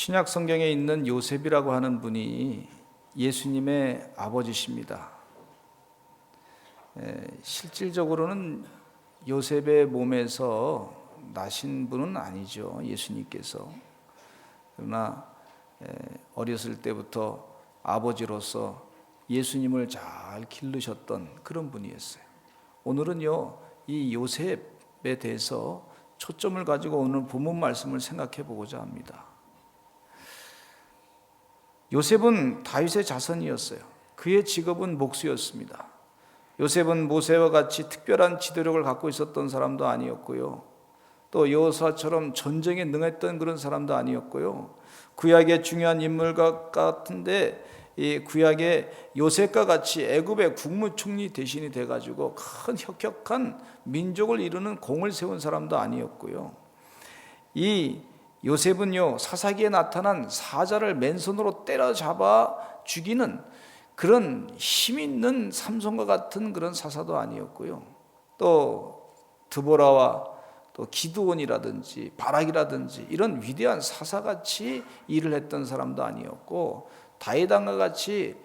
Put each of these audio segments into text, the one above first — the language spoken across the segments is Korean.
신약 성경에 있는 요셉이라고 하는 분이 예수님의 아버지십니다. 실질적으로는 요셉의 몸에서 나신 분은 아니죠, 예수님께서. 그러나 어렸을 때부터 아버지로서 예수님을 잘 기르셨던 그런 분이었어요. 오늘은요, 이 요셉에 대해서 초점을 가지고 오늘 본문 말씀을 생각해 보고자 합니다. 요셉은 다윗의 자손이었어요. 그의 직업은 목수였습니다. 요셉은 모세와 같이 특별한 지도력을 갖고 있었던 사람도 아니었고요, 또 여호수아처럼 전쟁에 능했던 그런 사람도 아니었고요, 구약의 중요한 인물 같은데 이 구약의 요셉과 같이 애굽의 국무총리 대신이 돼가지고 큰 혁혁한 민족을 이루는 공을 세운 사람도 아니었고요, 이 요셉은요, 사사기에 나타난 사자를 맨손으로 때려잡아 죽이는 그런 힘 있는 삼손과 같은 그런 사사도 아니었고요, 또 드보라와 또 기드온이라든지 바락이라든지 이런 위대한 사사같이 일을 했던 사람도 아니었고, 다윗 왕과 같이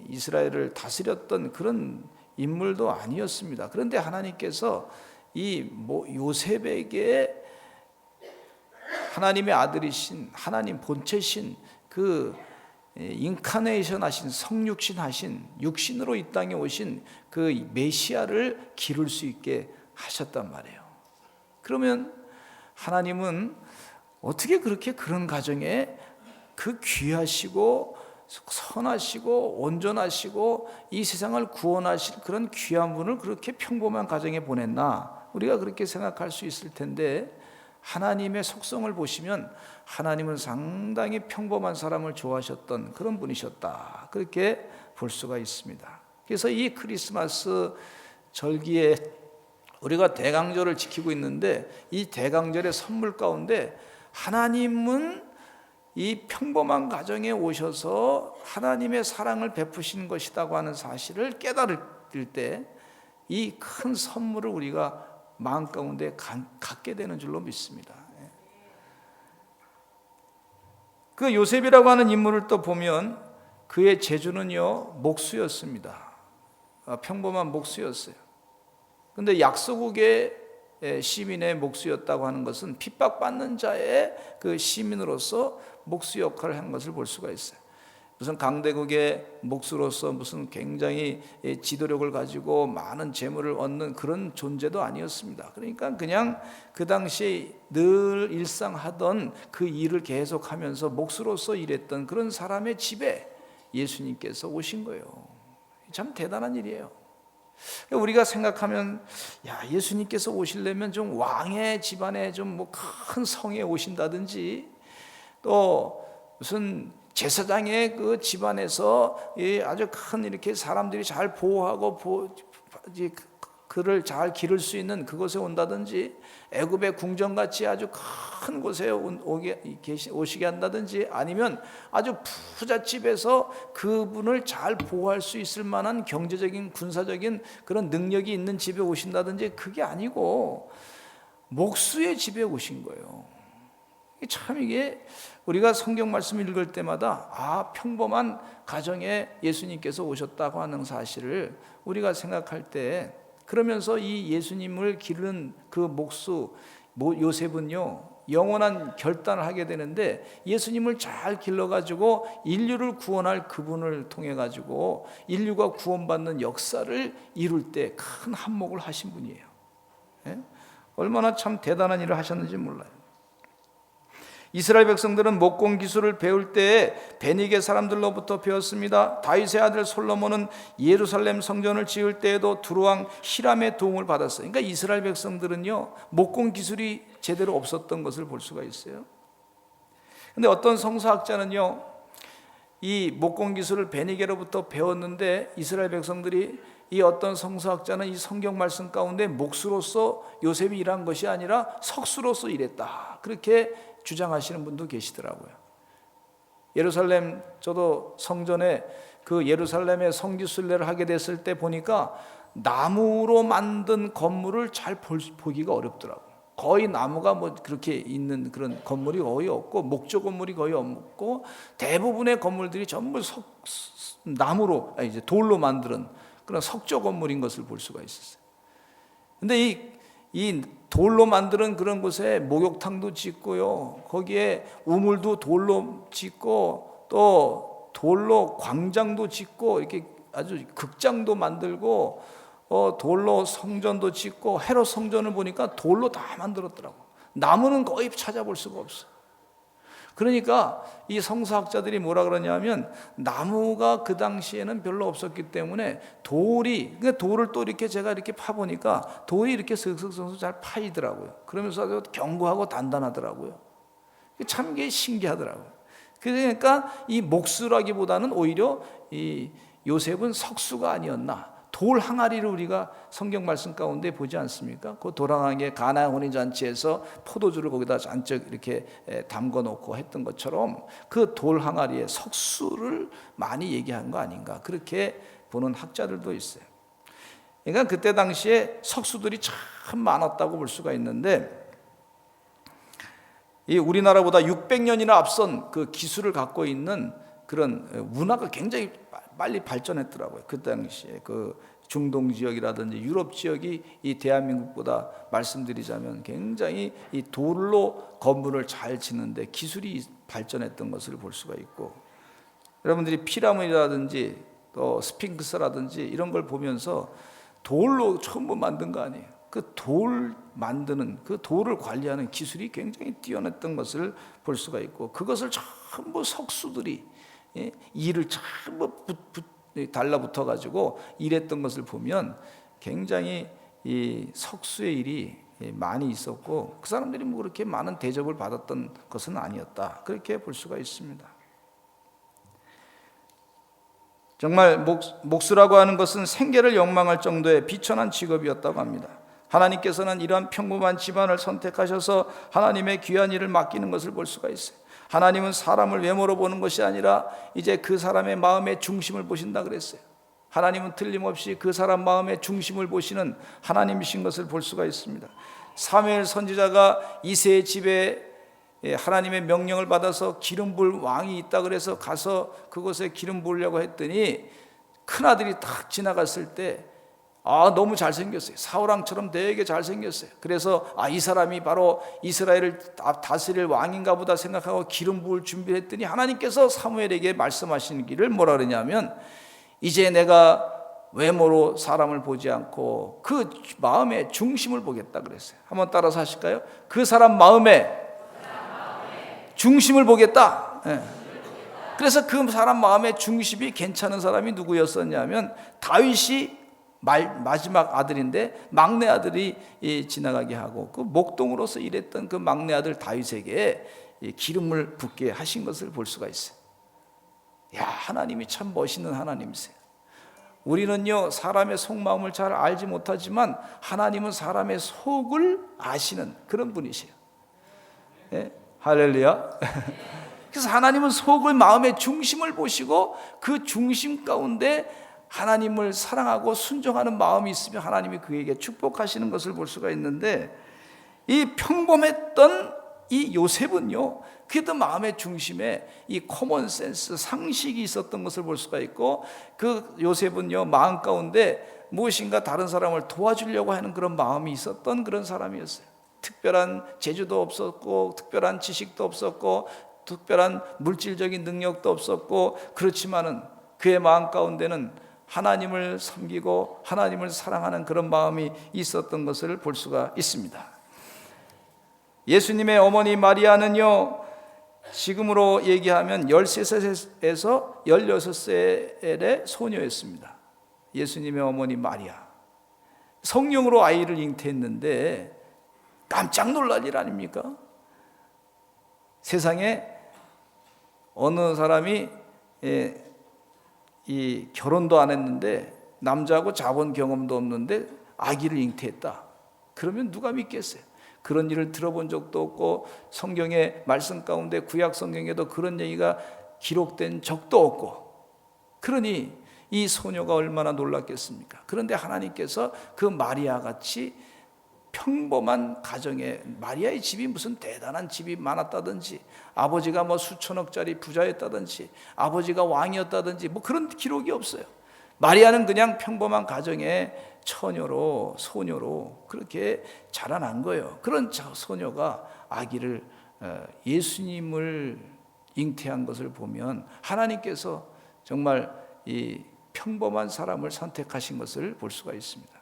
이스라엘을 다스렸던 그런 인물도 아니었습니다. 그런데 하나님께서 이 요셉에게 하나님의 아들이신, 하나님 본체신, 그 인카네이션 하신, 성육신 하신, 육신으로 이 땅에 오신 그 메시아를 기를 수 있게 하셨단 말이에요. 그러면 하나님은 어떻게 그렇게 그런 가정에 그 귀하시고 선하시고 온전하시고 이 세상을 구원하실 그런 귀한 분을 그렇게 평범한 가정에 보냈나? 우리가 그렇게 생각할 수 있을 텐데, 하나님의 속성을 보시면 하나님은 상당히 평범한 사람을 좋아하셨던 그런 분이셨다, 그렇게 볼 수가 있습니다. 그래서 이 크리스마스 절기에 우리가 대강절을 지키고 있는데, 이 대강절의 선물 가운데 하나님은 이 평범한 가정에 오셔서 하나님의 사랑을 베푸신 것이라고 하는 사실을 깨달을 때 이 큰 선물을 우리가 마음 가운데 갖게 되는 줄로 믿습니다. 그 요셉이라고 하는 인물을 또 보면 그의 재주는요, 목수였습니다. 평범한 목수였어요. 그런데 약소국의 시민의 목수였다고 하는 것은 핍박받는 자의 그 시민으로서 목수 역할을 한 것을 볼 수가 있어요. 무슨 강대국의 목수로서 무슨 굉장히 지도력을 가지고 많은 재물을 얻는 그런 존재도 아니었습니다. 그러니까 그냥 그 당시 늘 일상하던 그 일을 계속하면서 목수로서 일했던 그런 사람의 집에 예수님께서 오신 거예요. 참 대단한 일이에요. 우리가 생각하면, 야, 예수님께서 오시려면 좀 왕의 집안에 좀 뭐 큰 성에 오신다든지, 또 무슨 제사장의 그 집안에서 아주 큰 이렇게 사람들이 잘 보호하고 그를 잘 기를 수 있는 그곳에 온다든지, 애굽의 궁전같이 아주 큰 곳에 오시게 한다든지, 아니면 아주 부잣집에서 그분을 잘 보호할 수 있을 만한 경제적인 군사적인 그런 능력이 있는 집에 오신다든지, 그게 아니고 목수의 집에 오신 거예요. 참 이게 우리가 성경 말씀 읽을 때마다 평범한 가정에 예수님께서 오셨다고 하는 사실을 우리가 생각할 때, 그러면서 이 예수님을 기르는 그 목수 요셉은요, 영원한 결단을 하게 되는데, 예수님을 잘 길러가지고 인류를 구원할 그분을 통해가지고 인류가 구원받는 역사를 이룰 때 큰 한몫을 하신 분이에요. 얼마나 참 대단한 일을 하셨는지 몰라요. 이스라엘 백성들은 목공 기술을 배울 때에 베니게 사람들로부터 배웠습니다. 다윗의 아들 솔로몬은 예루살렘 성전을 지을 때에도 두루왕 히람의 도움을 받았어요. 그러니까 이스라엘 백성들은요, 목공 기술이 제대로 없었던 것을 볼 수가 있어요. 근데 어떤 성서학자는요, 이 목공 기술을 베니게로부터 배웠는데 이스라엘 백성들이, 이 어떤 성서학자는 이 성경 말씀 가운데 몫으로서 요셉이 일한 것이 아니라 석수로서 일했다, 그렇게 주장하시는 분도 계시더라고요. 예루살렘, 저도 성전에 그 예루살렘의 성지순례를 하게 됐을 때 보니까 나무로 만든 건물을 잘 보기가 어렵더라고요. 거의 나무가 뭐 그렇게 있는 그런 건물이 거의 없고, 목조 건물이 거의 없고, 대부분의 건물들이 전부 나무로, 이제 돌로 만든 그런 석조 건물인 것을 볼 수가 있었어요. 근데 이 돌로 만드는 그런 곳에 목욕탕도 짓고요, 거기에 우물도 돌로 짓고, 또 돌로 광장도 짓고, 이렇게 아주 극장도 만들고, 돌로 성전도 짓고, 헤롯 성전을 보니까 돌로 다 만들었더라고. 나무는 거의 찾아볼 수가 없어. 그러니까 이 성서학자들이 뭐라 그러냐면, 나무가 그 당시에는 별로 없었기 때문에 돌을 또 이렇게 제가 이렇게 파보니까 돌이 이렇게 슥슥슥 잘 파이더라고요. 그러면서 아주 견고하고 단단하더라고요. 참 이게 신기하더라고요. 그러니까 이 목수라기보다는 오히려 이 요셉은 석수가 아니었나. 돌 항아리를 우리가 성경 말씀 가운데 보지 않습니까? 그 돌 항아리에 가나 혼인잔치에서 포도주를 거기다 잔뜩 이렇게 담궈 놓고 했던 것처럼 그 돌 항아리에 석수를 많이 얘기한 거 아닌가, 그렇게 보는 학자들도 있어요. 그러니까 그때 당시에 석수들이 참 많았다고 볼 수가 있는데, 이 우리나라보다 600년이나 앞선 그 기술을 갖고 있는 그런 문화가 굉장히 빨리 발전했더라고요. 그 당시에 그 중동 지역이라든지 유럽 지역이 이 대한민국보다, 말씀드리자면, 굉장히 이 돌로 건물을 잘 짓는데 기술이 발전했던 것을 볼 수가 있고, 여러분들이 피라미드라든지 또 스핑크스라든지 이런 걸 보면서 돌로 전부 만든 거 아니에요. 그 돌 만드는, 그 돌을 관리하는 기술이 굉장히 뛰어났던 것을 볼 수가 있고, 그것을 전부 석수들이 일을 전부 달라붙어 가지고 일했던 것을 보면 굉장히 이 석수의 일이 많이 있었고, 그 사람들이 뭐 그렇게 많은 대접을 받았던 것은 아니었다, 그렇게 볼 수가 있습니다. 정말 목수라고 하는 것은 생계를 욕망할 정도의 비천한 직업이었다고 합니다. 하나님께서는 이러한 평범한 집안을 선택하셔서 하나님의 귀한 일을 맡기는 것을 볼 수가 있어요. 하나님은 사람을 외모로 보는 것이 아니라 이제 그 사람의 마음의 중심을 보신다 그랬어요. 하나님은 틀림없이 그 사람 마음의 중심을 보시는 하나님이신 것을 볼 수가 있습니다. 사무엘 선지자가 이새의 집에 하나님의 명령을 받아서 기름 부을 왕이 있다 그래서 가서 그곳에 기름 부으려고 했더니 큰아들이 딱 지나갔을 때 너무 잘생겼어요. 사울왕처럼 되게 잘생겼어요. 그래서 이 사람이 바로 이스라엘을 다스릴 왕인가 보다 생각하고 기름 부을 준비를 했더니 하나님께서 사무엘에게 말씀하시기를 뭐라 그러냐면, 이제 내가 외모로 사람을 보지 않고 그 마음의 중심을 보겠다 그랬어요. 한번 따라서 하실까요? 그 사람 마음의 중심을 보겠다. 그래서 그 사람 마음의 중심이 괜찮은 사람이 누구였었냐면, 다윗이 마지막 아들인데 막내 아들이 지나가게 하고 그 목동으로서 일했던 그 막내 아들 다윗에게 기름을 붓게 하신 것을 볼 수가 있어요. 야, 하나님이 참 멋있는 하나님이세요. 우리는요, 사람의 속마음을 잘 알지 못하지만 하나님은 사람의 속을 아시는 그런 분이세요. 네? 할렐루야. 그래서 하나님은 속을, 마음의 중심을 보시고 그 중심 가운데 하나님을 사랑하고 순종하는 마음이 있으면 하나님이 그에게 축복하시는 것을 볼 수가 있는데, 이 평범했던 이 요셉은요, 그래도 마음의 중심에 이 코먼 센스, 상식이 있었던 것을 볼 수가 있고, 그 요셉은요, 마음 가운데 무엇인가 다른 사람을 도와주려고 하는 그런 마음이 있었던 그런 사람이었어요. 특별한 재주도 없었고, 특별한 지식도 없었고, 특별한 물질적인 능력도 없었고, 그렇지만은 그의 마음 가운데는 하나님을 섬기고 하나님을 사랑하는 그런 마음이 있었던 것을 볼 수가 있습니다. 예수님의 어머니 마리아는요, 지금으로 얘기하면 13세에서 16살의 소녀였습니다. 예수님의 어머니 마리아. 성령으로 아이를 잉태했는데 깜짝 놀랄 일 아닙니까? 세상에 어느 사람이 이 결혼도 안 했는데 남자하고 자본 경험도 없는데 아기를 잉태했다. 그러면 누가 믿겠어요? 그런 일을 들어본 적도 없고 성경의 말씀 가운데 구약 성경에도 그런 얘기가 기록된 적도 없고, 그러니 이 소녀가 얼마나 놀랐겠습니까? 그런데 하나님께서 그 마리아 같이 평범한 가정에, 마리아의 집이 무슨 대단한 집이 많았다든지 아버지가 뭐 수천억짜리 부자였다든지 아버지가 왕이었다든지 뭐 그런 기록이 없어요. 마리아는 그냥 평범한 가정의 처녀로, 소녀로 그렇게 자라난 거예요. 그런 소녀가 아기를, 예수님을 잉태한 것을 보면 하나님께서 정말 이 평범한 사람을 선택하신 것을 볼 수가 있습니다.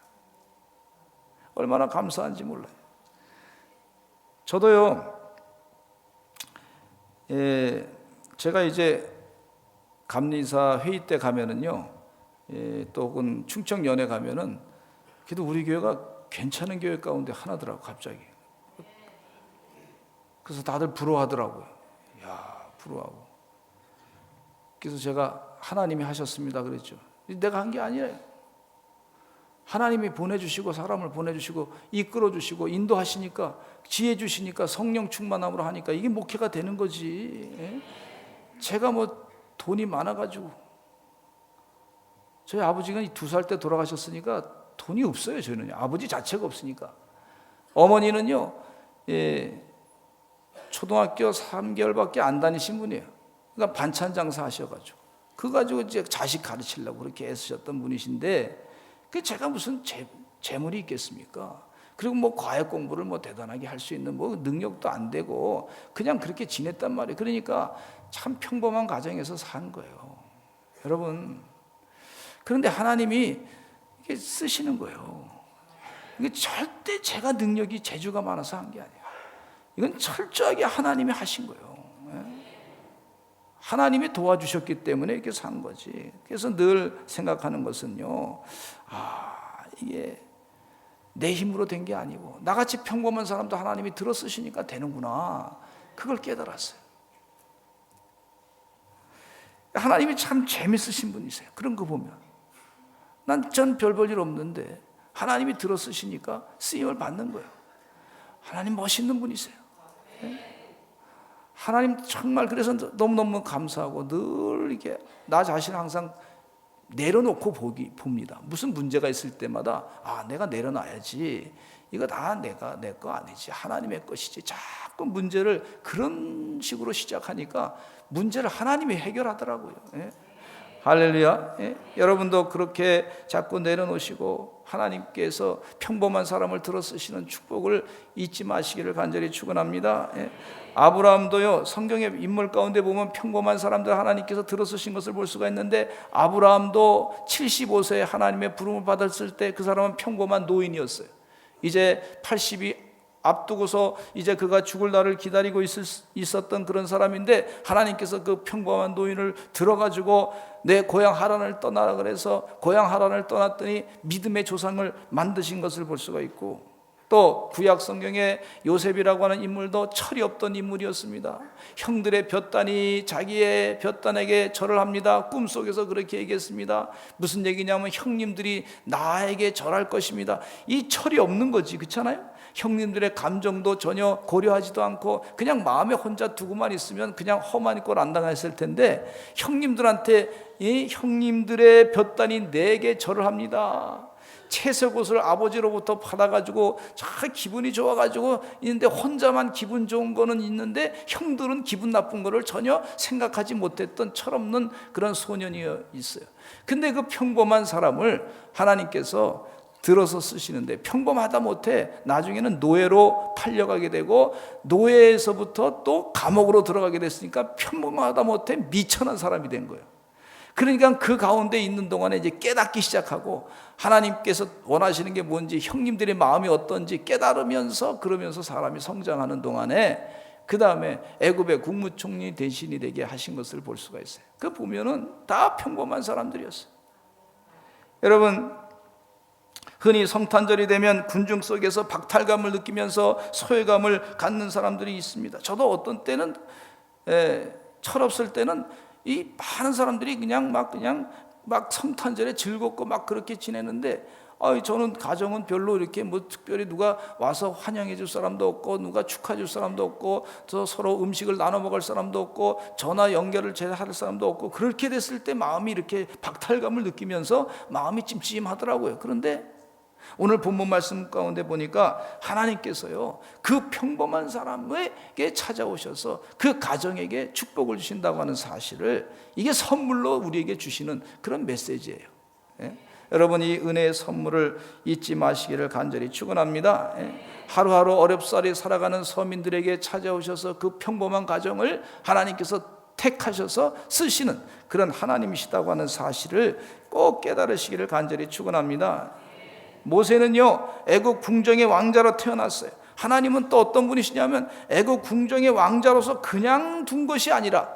얼마나 감사한지 몰라요. 저도요, 제가 이제 감리사 회의 때 가면은요, 또 혹은 충청연회 가면은 그래도 우리 교회가 괜찮은 교회 가운데 하나더라고, 갑자기. 그래서 다들 부러워하더라고요. 야, 부러워하고. 그래서 제가 하나님이 하셨습니다 그랬죠. 내가 한 게 아니에요. 하나님이 보내주시고 사람을 보내주시고 이끌어주시고 인도하시니까, 지혜 주시니까, 성령 충만함으로 하니까 이게 목회가 되는 거지. 제가 뭐 돈이 많아가지고, 저희 아버지가 2살 때 돌아가셨으니까 돈이 없어요. 저희는 아버지 자체가 없으니까. 어머니는요, 초등학교 3개월밖에 안 다니신 분이에요. 그러니까 반찬 장사 하셔가지고 그거 가지고 이제 자식 가르치려고 그렇게 애쓰셨던 분이신데, 그 제가 무슨 재물이 있겠습니까? 그리고 뭐 과외 공부를 뭐 대단하게 할 수 있는 뭐 능력도 안 되고 그냥 그렇게 지냈단 말이에요. 그러니까 참 평범한 가정에서 산 거예요, 여러분. 그런데 하나님이 이게 쓰시는 거예요. 이게 절대 제가 능력이 재주가 많아서 한 게 아니에요. 이건 철저하게 하나님이 하신 거예요. 하나님이 도와주셨기 때문에 이렇게 산 거지. 그래서 늘 생각하는 것은요, 이게 내 힘으로 된 게 아니고 나같이 평범한 사람도 하나님이 들어 쓰시니까 되는구나, 그걸 깨달았어요. 하나님이 참 재밌으신 분이세요. 그런 거 보면 전 별 볼 일 없는데 하나님이 들어 쓰시니까 쓰임을 받는 거예요. 하나님 멋있는 분이세요. 하나님 정말, 그래서 너무너무 감사하고 늘 이렇게 나 자신을 항상 내려놓고 봅니다. 무슨 문제가 있을 때마다 내가 내려놔야지, 이거 다 내 거 아니지, 하나님의 것이지. 자꾸 문제를 그런 식으로 시작하니까 문제를 하나님이 해결하더라고요. 할렐루야. 여러분도 그렇게 자꾸 내려놓으시고 하나님께서 평범한 사람을 들어 쓰시는 축복을 잊지 마시기를 간절히 축원합니다. 아브라함도요, 성경의 인물 가운데 보면 평범한 사람들 하나님께서 들어 쓰신 것을 볼 수가 있는데, 아브라함도 75세에 하나님의 부름을 받았을 때 그 사람은 평범한 노인이었어요. 이제 80이 앞두고서 이제 그가 죽을 날을 기다리고 있었던 그런 사람인데, 하나님께서 그 평범한 노인을 들어가지고 내 고향 하란을 떠나라 그래서 고향 하란을 떠났더니 믿음의 조상을 만드신 것을 볼 수가 있고, 또 구약 성경에 요셉이라고 하는 인물도 철이 없던 인물이었습니다. 형들의 볕단이 자기의 볕단에게 절을 합니다. 꿈속에서 그렇게 얘기했습니다. 무슨 얘기냐면 형님들이 나에게 절할 것입니다. 이 철이 없는 거지, 그렇잖아요? 형님들의 감정도 전혀 고려하지도 않고 그냥 마음에 혼자 두고만 있으면 그냥 험한 꼴 안 당했을 텐데, 형님들한테 이 형님들의 볕단이 내게 절을 합니다. 채색 옷을 아버지로부터 받아가지고 참 기분이 좋아가지고 있는데, 혼자만 기분 좋은 거는 있는데 형들은 기분 나쁜 거를 전혀 생각하지 못했던 철없는 그런 소년이 있어요. 근데 그 평범한 사람을 하나님께서 들어서 쓰시는데, 평범하다 못해 나중에는 노예로 팔려가게 되고 노예에서부터 또 감옥으로 들어가게 됐으니까 평범하다 못해 미천한 사람이 된 거예요. 그러니까 그 가운데 있는 동안에 이제 깨닫기 시작하고 하나님께서 원하시는 게 뭔지, 형님들의 마음이 어떤지 깨달으면서, 그러면서 사람이 성장하는 동안에 그 다음에 애굽의 국무총리 대신이 되게 하신 것을 볼 수가 있어요. 그 보면은 다 평범한 사람들이었어요. 여러분, 흔히 성탄절이 되면 군중 속에서 박탈감을 느끼면서 소외감을 갖는 사람들이 있습니다. 저도 어떤 때는 철없을 때는 이 많은 사람들이 그냥 막 성탄절에 즐겁고 막 그렇게 지내는데, 저는 가정은 별로 이렇게 뭐 특별히 누가 와서 환영해 줄 사람도 없고, 누가 축하해 줄 사람도 없고, 저 서로 음식을 나눠 먹을 사람도 없고, 전화 연결을 할 사람도 없고, 그렇게 됐을 때 마음이 이렇게 박탈감을 느끼면서 마음이 찜찜하더라고요. 그런데 오늘 본문 말씀 가운데 보니까 하나님께서요, 그 평범한 사람에게 찾아오셔서 그 가정에게 축복을 주신다고 하는 사실을, 이게 선물로 우리에게 주시는 그런 메시지예요. 여러분, 이 은혜의 선물을 잊지 마시기를 간절히 축원합니다. 하루하루 어렵사리 살아가는 서민들에게 찾아오셔서 그 평범한 가정을 하나님께서 택하셔서 쓰시는 그런 하나님이시다고 하는 사실을 꼭 깨달으시기를 간절히 축원합니다. 모세는요, 애국 궁정의 왕자로 태어났어요. 하나님은 또 어떤 분이시냐면 애국 궁정의 왕자로서 그냥 둔 것이 아니라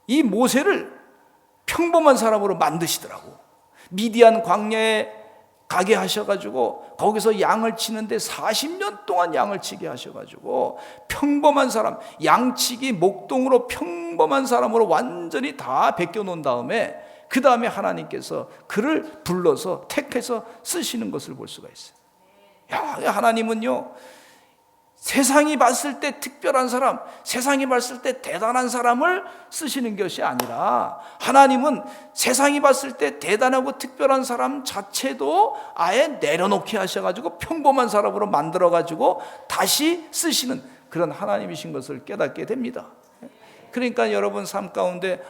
이 모세를 평범한 사람으로 만드시더라고. 미디안 광야에 가게 하셔가지고 거기서 양을 치는데 40년 동안 양을 치게 하셔가지고 평범한 사람, 양치기 목동으로 평범한 사람으로 완전히 다 베껴놓은 다음에, 그 다음에 하나님께서 그를 불러서 택해서 쓰시는 것을 볼 수가 있어요. 하나님은요, 세상이 봤을 때 특별한 사람, 세상이 봤을 때 대단한 사람을 쓰시는 것이 아니라, 하나님은 세상이 봤을 때 대단하고 특별한 사람 자체도 아예 내려놓게 하셔가지고 평범한 사람으로 만들어가지고 다시 쓰시는 그런 하나님이신 것을 깨닫게 됩니다. 그러니까 여러분 삶 가운데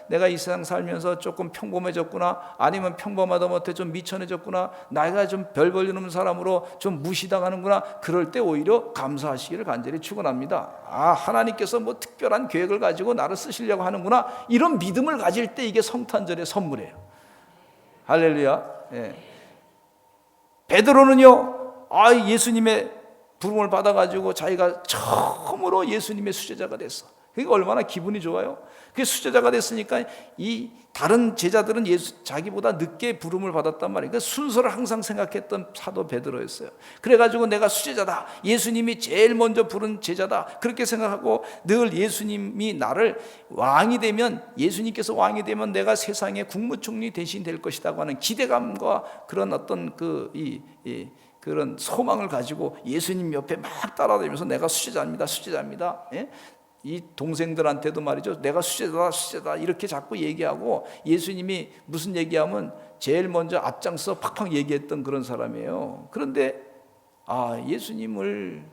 내가 이 세상 살면서 조금 평범해졌구나, 아니면 평범하다 못해 좀 미천해졌구나, 내가 좀 별 벌리는 사람으로 좀 무시당하는구나, 그럴 때 오히려 감사하시기를 간절히 축원합니다. 하나님께서 뭐 특별한 계획을 가지고 나를 쓰시려고 하는구나, 이런 믿음을 가질 때 이게 성탄절의 선물이에요. 할렐루야. 베드로는요, 예수님의 부름을 받아가지고 자기가 처음으로 예수님의 수제자가 됐어. 그게 얼마나 기분이 좋아요. 그게 수제자가 됐으니까 이 다른 제자들은 자기보다 늦게 부름을 받았단 말이에요. 그 순서를 항상 생각했던 사도 베드로였어요. 그래가지고 내가 수제자다, 예수님이 제일 먼저 부른 제자다, 그렇게 생각하고 늘 예수님이 나를 왕이 되면, 예수님께서 왕이 되면 내가 세상의 국무총리 대신 될 것이라고 하는 기대감과 그런 어떤 그런 소망을 가지고 예수님 옆에 막 따라다니면서 내가 수제자입니다, 수제자입니다. 이 동생들한테도 말이죠, 내가 수제자다 이렇게 자꾸 얘기하고, 예수님이 무슨 얘기하면 제일 먼저 앞장서 팍팍 얘기했던 그런 사람이에요. 그런데 예수님을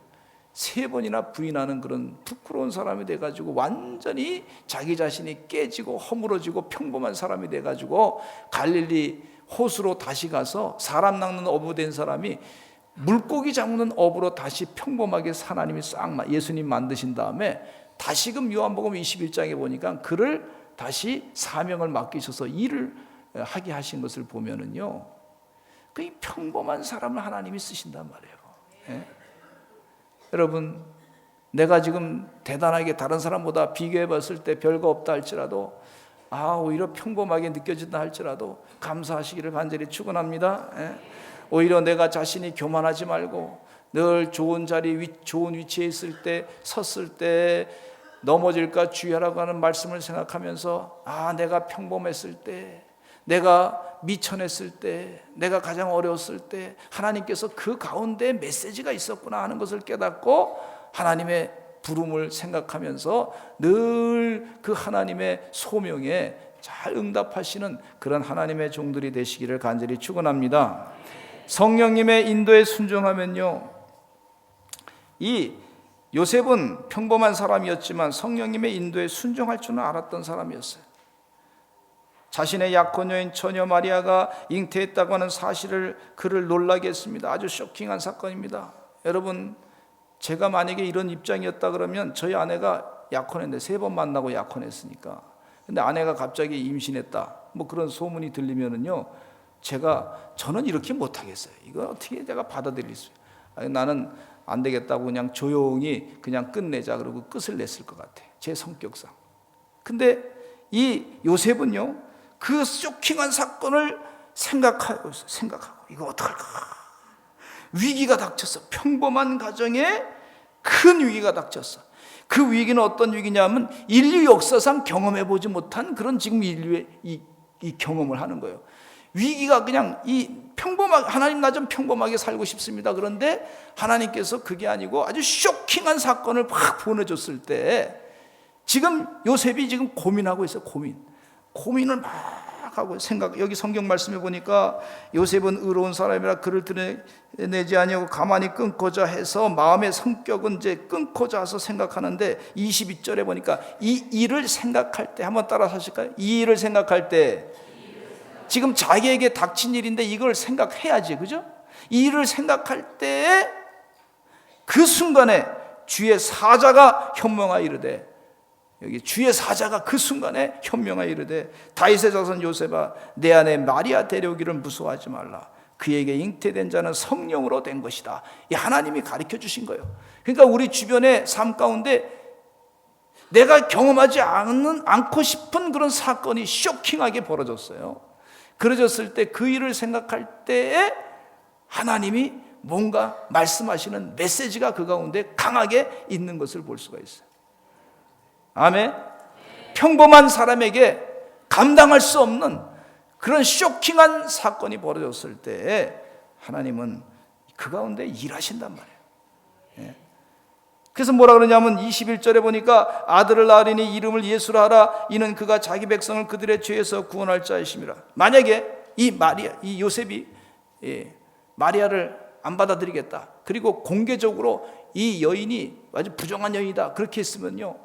3번이나 부인하는 그런 부끄러운 사람이 돼가지고 완전히 자기 자신이 깨지고 허물어지고 평범한 사람이 돼가지고 갈릴리 호수로 다시 가서 사람 낚는 어부 된 사람이 물고기 잡는 어부로 다시 평범하게 하나님이 예수님 만드신 다음에, 다시금 요한복음 21장에 보니까 그를 다시 사명을 맡기셔서 일을 하게 하신 것을 보면은요, 그 평범한 사람을 하나님이 쓰신단 말이에요. 여러분, 내가 지금 대단하게 다른 사람보다 비교해 봤을 때 별거 없다 할지라도, 오히려 평범하게 느껴진다 할지라도 감사하시기를 간절히 축원합니다. 오히려 내가 자신이 교만하지 말고 늘 좋은 자리, 좋은 위치에 있을 때, 섰을 때 넘어질까 주의하라고 하는 말씀을 생각하면서, 내가 평범했을 때, 내가 미천했을 때, 내가 가장 어려웠을 때 하나님께서 그 가운데 메시지가 있었구나 하는 것을 깨닫고 하나님의 부름을 생각하면서 늘 그 하나님의 소명에 잘 응답하시는 그런 하나님의 종들이 되시기를 간절히 축원합니다. 성령님의 인도에 순종하면요, 이 요셉은 평범한 사람이었지만 성령님의 인도에 순종할 줄은 알았던 사람이었어요. 자신의 약혼녀인 처녀 마리아가 잉태했다고 하는 사실을 그를 놀라게 했습니다. 아주 쇼킹한 사건입니다. 여러분, 제가 만약에 이런 입장이었다 그러면, 저희 아내가 약혼했는데 3번 만나고 약혼했으니까, 근데 아내가 갑자기 임신했다, 뭐 그런 소문이 들리면은요, 저는 이렇게 못하겠어요. 이거 어떻게 내가 받아들일 수 있어요? 나는 안 되겠다고 그냥 조용히 그냥 끝내자 그러고 끝을 냈을 것 같아요, 제 성격상. 근데 이 요셉은요, 그 쇼킹한 사건을 생각하고 이거 어떡할까, 위기가 닥쳤어. 평범한 가정에 큰 위기가 닥쳤어. 그 위기는 어떤 위기냐면 인류 역사상 경험해보지 못한 그런 지금 인류의 이 경험을 하는 거예요. 위기가 그냥 하나님 나 좀 평범하게 살고 싶습니다. 그런데 하나님께서 그게 아니고 아주 쇼킹한 사건을 막 보내줬을 때 지금 요셉이 지금 고민하고 있어요. 고민을 막 하고 여기 성경 말씀해 보니까 요셉은 의로운 사람이라 그를 드러내지 아니하고 가만히 끊고자 해서 마음의 성격은 이제 끊고자 해서 생각하는데 22절에 보니까 이 일을 생각할 때, 한번 따라서 하실까요? 이 일을 생각할 때, 지금 자기에게 닥친 일인데 이걸 생각해야지, 그죠? 이 일을 생각할 때 그 순간에 주의 사자가 현명하여 이르되, 여기 주의 사자가 그 순간에 현명하여 이르되 다윗의 자손 요셉아, 내 아내 마리아 데려오기를 무서워하지 말라. 그에게 잉태된 자는 성령으로 된 것이다. 이 하나님이 가르쳐 주신 거예요. 그러니까 우리 주변의 삶 가운데 내가 경험하지 않고 싶은 그런 사건이 쇼킹하게 벌어졌어요. 그러졌을 때 그 일을 생각할 때에 하나님이 뭔가 말씀하시는 메시지가 그 가운데 강하게 있는 것을 볼 수가 있어요. 아멘. 평범한 사람에게 감당할 수 없는 그런 쇼킹한 사건이 벌어졌을 때 하나님은 그 가운데 일하신단 말이에요. 그래서 뭐라 그러냐면 21절에 보니까 아들을 낳으리니 이름을 예수라 하라. 이는 그가 자기 백성을 그들의 죄에서 구원할 자이심이라. 만약에 이 요셉이 마리아를 안 받아들이겠다, 그리고 공개적으로 이 여인이 아주 부정한 여인이다, 그렇게 했으면요,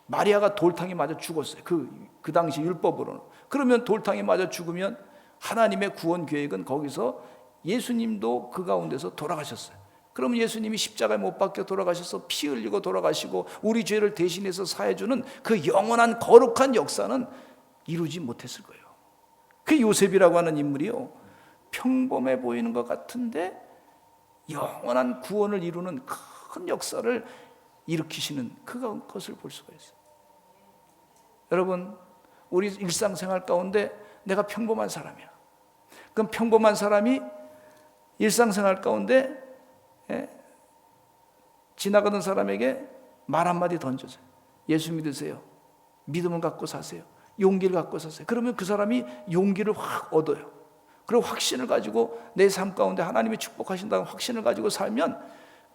마리아가 돌탕에 맞아 죽었어요. 그 당시 율법으로는. 그러면 돌탕에 맞아 죽으면 하나님의 구원 계획은 거기서 예수님도 그 가운데서 돌아가셨어요. 그럼 예수님이 십자가에 못 박혀 돌아가셔서 피 흘리고 돌아가시고 우리 죄를 대신해서 사해주는 그 영원한 거룩한 역사는 이루지 못했을 거예요. 그 요셉이라고 하는 인물이요, 평범해 보이는 것 같은데 영원한 구원을 이루는 큰 역사를 일으키시는 그것을 볼 수가 있어요. 여러분, 우리 일상생활 가운데 내가 평범한 사람이야. 그럼 평범한 사람이 일상생활 가운데 지나가는 사람에게 말 한마디 던져줘요. 예수 믿으세요. 믿음을 갖고 사세요. 용기를 갖고 사세요. 그러면 그 사람이 용기를 확 얻어요. 그리고 확신을 가지고 내 삶 가운데 하나님이 축복하신다는 확신을 가지고 살면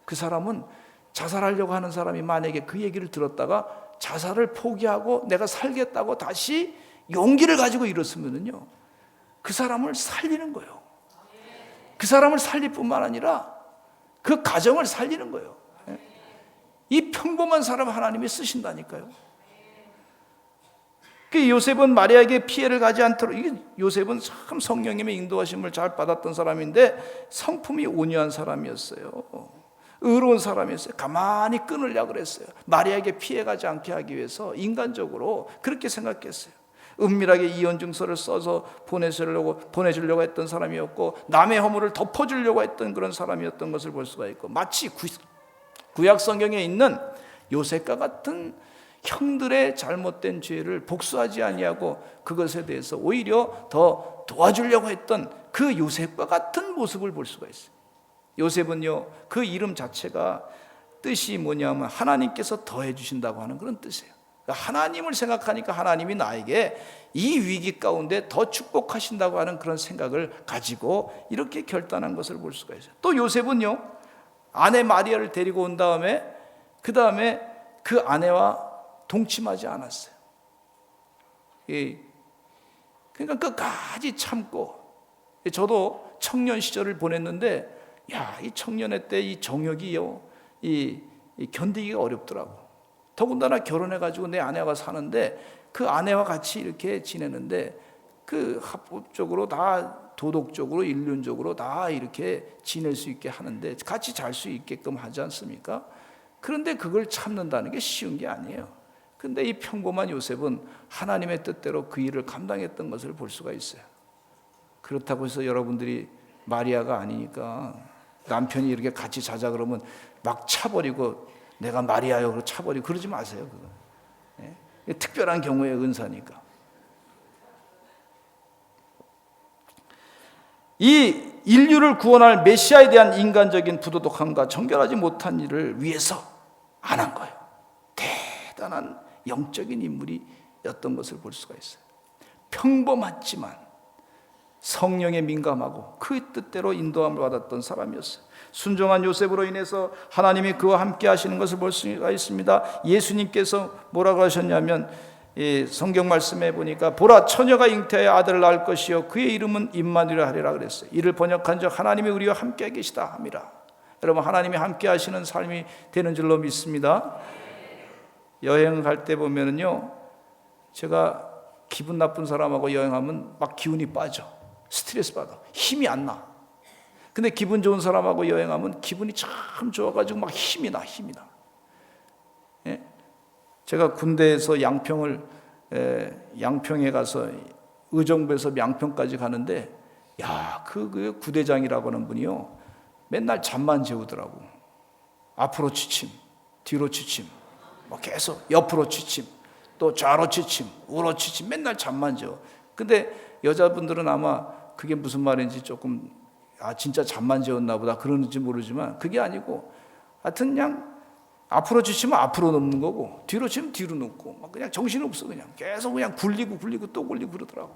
그 사람은 자살하려고 하는 사람이 만약에 그 얘기를 들었다가 자살을 포기하고 내가 살겠다고 다시 용기를 가지고 일었으면요, 그 사람을 살리는 거예요. 그 사람을 살릴 뿐만 아니라 그 가정을 살리는 거예요. 이 평범한 사람 하나님이 쓰신다니까요. 그 요셉은 마리아에게 피해를 가지 않도록, 이게 요셉은 참 성령님의 인도하심을 잘 받았던 사람인데 성품이 온유한 사람이었어요. 의로운 사람이었어요. 가만히 끊으려고 그랬어요. 마리아에게 피해가지 않게 하기 위해서 인간적으로 그렇게 생각했어요. 은밀하게 이혼증서를 써서 보내주려고 했던 사람이었고, 남의 허물을 덮어주려고 했던 그런 사람이었던 것을 볼 수가 있고, 마치 구약 성경에 있는 요셉과 같은 형들의 잘못된 죄를 복수하지 아니하고 그것에 대해서 오히려 더 도와주려고 했던 그 요셉과 같은 모습을 볼 수가 있어요. 요셉은요, 그 이름 자체가 뜻이 뭐냐면 하나님께서 더해 주신다고 하는 그런 뜻이에요. 하나님을 생각하니까 하나님이 나에게 이 위기 가운데 더 축복하신다고 하는 그런 생각을 가지고 이렇게 결단한 것을 볼 수가 있어요. 또 요셉은요, 아내 마리아를 데리고 온 다음에 그 아내와 동침하지 않았어요. 그러니까 끝까지 참고, 저도 청년 시절을 보냈는데, 이 청년의 때 이 정욕이요, 이 견디기가 어렵더라고. 더군다나 결혼해가지고 내 아내가 사는데 그 아내와 같이 이렇게 지내는데 그 합법적으로 다 도덕적으로 인륜적으로 다 이렇게 지낼 수 있게 하는데 같이 잘 수 있게끔 하지 않습니까? 그런데 그걸 참는다는 게 쉬운 게 아니에요. 근데 이 평범한 요셉은 하나님의 뜻대로 그 일을 감당했던 것을 볼 수가 있어요. 그렇다고 해서 여러분들이 마리아가 아니니까 남편이 이렇게 같이 자자 그러면 막 차버리고 내가 마리아요 그러고 차버리고 그러지 마세요. 그거. 예? 특별한 경우의 은사니까. 이 인류를 구원할 메시아에 대한 인간적인 부도덕함과 정결하지 못한 일을 위해서 안 한 거예요. 대단한 영적인 인물이었던 것을 볼 수가 있어요. 평범했지만 성령에 민감하고 그 뜻대로 인도함을 받았던 사람이었어요. 순종한 요셉으로 인해서 하나님이 그와 함께 하시는 것을 볼 수가 있습니다. 예수님께서 뭐라고 하셨냐면 성경 말씀에 보니까 보라 처녀가 잉태하여 아들을 낳을 것이요 그의 이름은 임마누엘 하리라 그랬어요. 이를 번역한 적 하나님이 우리와 함께 계시다 함이라. 여러분 하나님이 함께 하시는 삶이 되는 줄로 믿습니다. 여행 갈 때 보면은요, 제가 기분 나쁜 사람하고 여행하면 막 기운이 빠져. 스트레스 받아. 힘이 안 나. 근데 기분 좋은 사람하고 여행하면 기분이 참 좋아가지고 막 힘이 나. 예? 제가 군대에서 양평에 가서 의정부에서 양평까지 가는데, 그 구대장이라고 하는 분이요, 맨날 잠만 재우더라고. 앞으로 취침, 뒤로 취침, 뭐 계속 옆으로 취침, 또 좌로 취침, 우로 취침, 맨날 잠만 재워. 근데 여자분들은 아마 그게 무슨 말인지 조금 진짜 잠만 재웠나 보다 그러는지 모르지만 그게 아니고 하여튼 그냥 앞으로 취치면 앞으로 눕는 거고 뒤로 치면 뒤로 눕고 막 그냥 정신없어. 그냥 계속 그냥 굴리고 또 굴리고 그러더라고.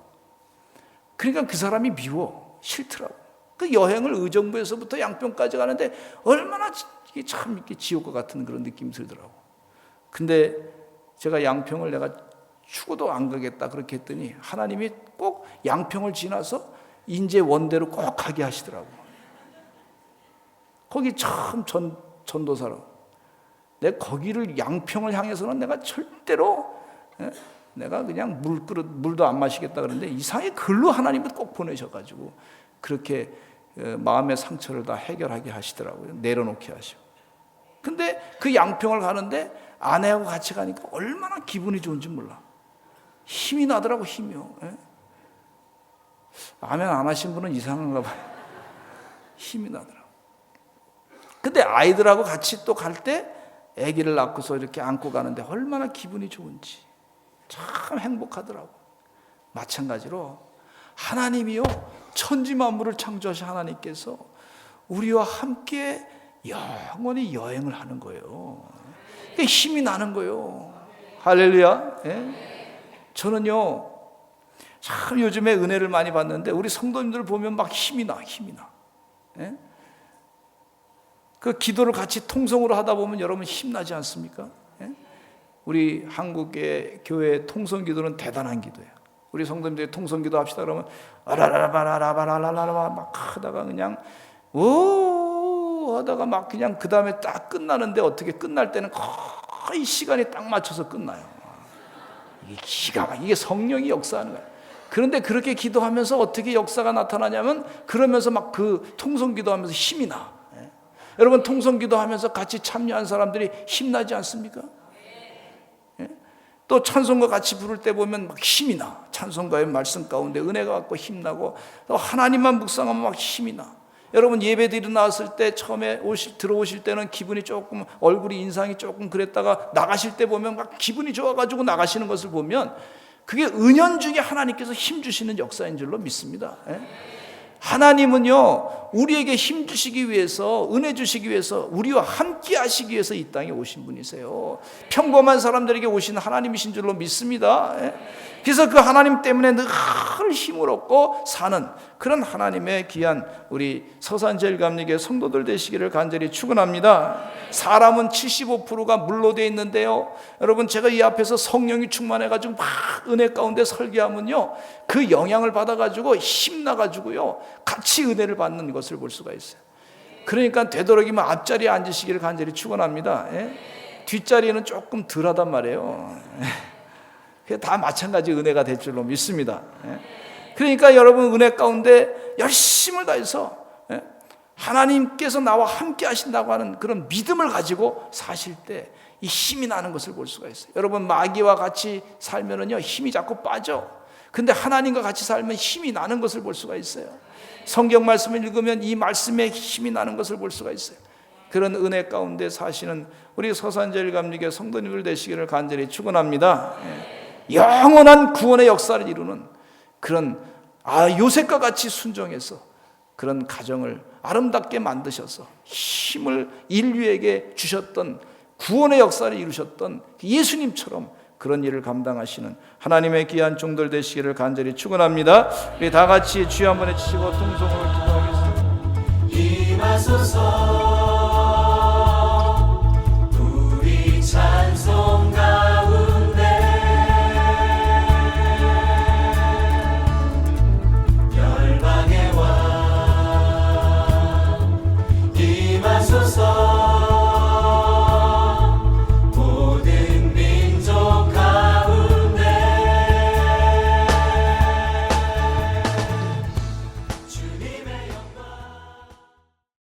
그러니까 그 사람이 미워. 싫더라고. 그 여행을 의정부에서부터 양평까지 가는데 얼마나 이게 참 이렇게 지옥과 같은 그런 느낌이 들더라고. 근데 제가 양평을 내가 죽어도 안 가겠다 그렇게 했더니 하나님이 꼭 양평을 지나서 인제 원대로 꼭 가게 하시더라고. 거기 참 전도사로. 내가 거기를 양평을 향해서는 내가 절대로 내가 그냥 물도 안 마시겠다 그러는데 이상하게 글로 하나님은 꼭 보내셔가지고 그렇게 마음의 상처를 다 해결하게 하시더라고요. 내려놓게 하시고. 근데 그 양평을 가는데 아내하고 같이 가니까 얼마나 기분이 좋은지 몰라. 힘이 나더라고. 힘이요. 아멘 안 하신 분은 이상한가 봐요. 힘이 나더라고. 근데 아이들하고 같이 또 갈 때 아기를 낳고서 이렇게 안고 가는데 얼마나 기분이 좋은지 참 행복하더라고. 마찬가지로 하나님이요 천지 만물을 창조하신 하나님께서 우리와 함께 영원히 여행을 하는 거예요. 그러니까 힘이 나는 거예요. 할렐루야. 저는요 참 요즘에 은혜를 많이 받는데 우리 성도님들 보면 막 힘이 나. 그 기도를 같이 통성으로 하다 보면 여러분 힘나지 않습니까? 우리 한국의 교회 통성 기도는 대단한 기도예요. 우리 성도님들이 통성 기도 합시다 그러면 아라라바라바라라라라 막 하다가 그냥 오 하다가 막 그냥 그 다음에 딱 끝나는데 어떻게 끝날 때는 거의 시간이 딱 맞춰서 끝나요. 이게 성령이 역사하는 거예요. 그런데 그렇게 기도하면서 어떻게 역사가 나타나냐면 그러면서 막 그 통성 기도하면서 힘이 나. 여러분 통성 기도하면서 같이 참여한 사람들이 힘나지 않습니까? 또 찬송가 같이 부를 때 보면 막 힘이 나. 찬송가의 말씀 가운데 은혜가 갖고 힘나고 또 하나님만 묵상하면 막 힘이 나. 여러분 예배 드리러 나왔을 때 처음에 들어오실 때는 기분이 조금 얼굴이 인상이 조금 그랬다가 나가실 때 보면 막 기분이 좋아가지고 나가시는 것을 보면 그게 은연중에 하나님께서 힘 주시는 역사인 줄로 믿습니다. 하나님은요 우리에게 힘 주시기 위해서 은혜 주시기 위해서 우리와 함께 하시기 위해서 이 땅에 오신 분이세요. 평범한 사람들에게 오신 하나님이신 줄로 믿습니다. 그래서 그 하나님 때문에 늘 힘을 얻고 사는 그런 하나님의 귀한 우리 서산제일감리교 성도들 되시기를 간절히 축원합니다. 사람은 75%가 물로 되어 있는데요, 여러분 제가 이 앞에서 성령이 충만해가지고 막 은혜 가운데 설교하면요 그 영향을 받아가지고 힘나가지고요 같이 은혜를 받는 것을 볼 수가 있어요. 그러니까 되도록이면 앞자리에 앉으시기를 간절히 축원합니다. 뒷자리는 조금 덜하단 말이에요. 다 마찬가지 은혜가 될 줄로 믿습니다. 그러니까 여러분 은혜 가운데 열심을 다해서 하나님께서 나와 함께 하신다고 하는 그런 믿음을 가지고 사실 때 이 힘이 나는 것을 볼 수가 있어요. 여러분 마귀와 같이 살면은요 힘이 자꾸 빠져. 근데 하나님과 같이 살면 힘이 나는 것을 볼 수가 있어요. 성경 말씀을 읽으면 이 말씀에 힘이 나는 것을 볼 수가 있어요. 그런 은혜 가운데 사시는 우리 서산제일 감리교 성도님들 되시기를 간절히 축원합니다. 영원한 구원의 역사를 이루는 그런 요셉과 같이 순종해서 그런 가정을 아름답게 만드셔서 힘을 인류에게 주셨던 구원의 역사를 이루셨던 예수님처럼 그런 일을 감당하시는 하나님의 귀한 종들 되시기를 간절히 축원합니다. 우리 다 같이 주여 한번 외치시고 통성으로 기도하겠습니다.